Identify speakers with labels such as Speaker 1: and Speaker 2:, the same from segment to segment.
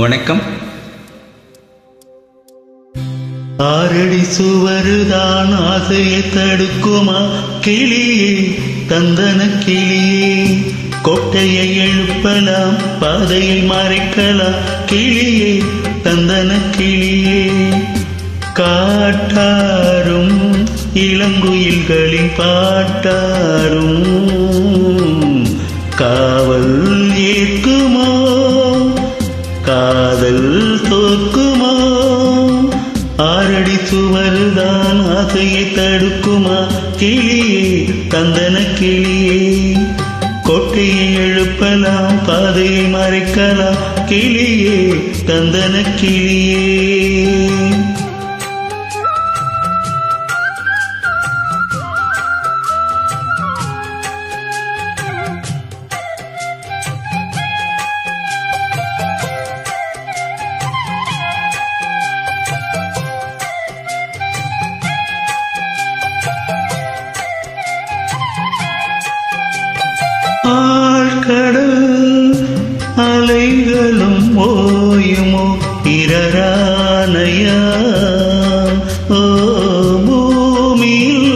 Speaker 1: வணக்கம்.
Speaker 2: ஆரடி சுவருதான் ஆசையை தடுக்குமா கிளியே, தந்தன கிளியே. கோட்டையை எழுப்பலாம், பாதையை மறைக்கலாம் கிளியே, தந்தன கிளியே. காட்டாரும் இளங்குயில்களின் பாட்டாரும் காவல் ஏற்குமோ, காதல் தோற்குமோ. ஆரடி சுவருதான் ஆசையை தடுக்குமா கிளியே, தந்தன கிளியே. கோட்டையை எழுப்பலாம், பாதையை மறைக்கலாம் கிளியே, தந்தன கிளியே. ஆழ்கடல் அலைகளும் ஓயுமோ இரரானையா, ஓ பூமியில்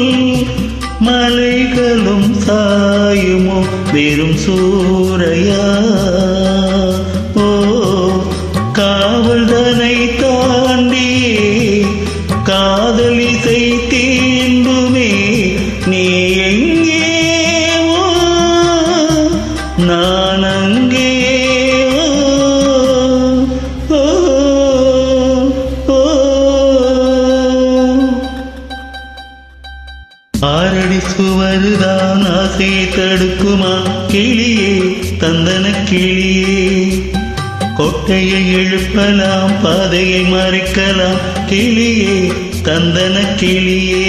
Speaker 2: மலைகளும் சாயுமோ வெறும் சூறையா. ஓ காவல்தனை தாண்டியே காதலிசை தீண்டுமே, நீ எங்கே நான் அங்கே. ஆரடி சுவருதான் ஆசையை தடுக்குமா கிளியே, தந்தன கிளியே. கோட்டையை எழுப்பலாம், பாதையை மறைக்கலாம் கிளியே, தந்தன கிளியே.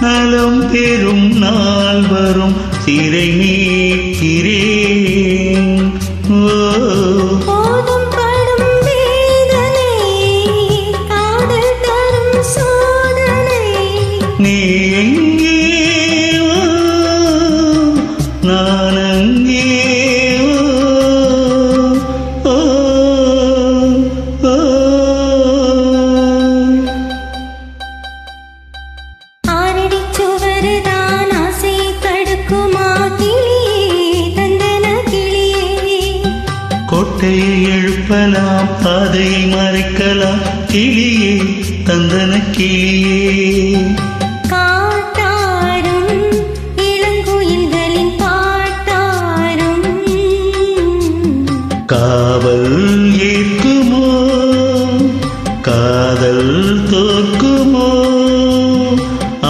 Speaker 2: நலம் பெறும் நாள் வரும், சிறை நீக்கிறேன்.
Speaker 3: போதும் படும் வேதனை, காதல் தரும் சோதனை.
Speaker 2: நீ எங்கே நான் அங்கே. கோட்டையை எழுப்பலாம், பாதையை மறைக்கலாம் கிளியே, தந்தன கிளியே.
Speaker 3: காட்டாரும் இளங்குயில்களின் பாட்டாரும்
Speaker 2: காவல் ஏற்குமோ, காதல் தோற்குமோ.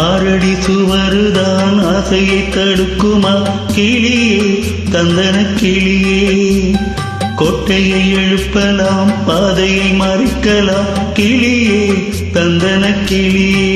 Speaker 2: ஆரடி சுவருதான் ஆசையை தடுக்குமா கிளியே, தந்தன கிளியே. கோட்டையை எழுப்பலாம், பாதையை மறைக்கலாம் கிளியே, தந்தன கிளியே.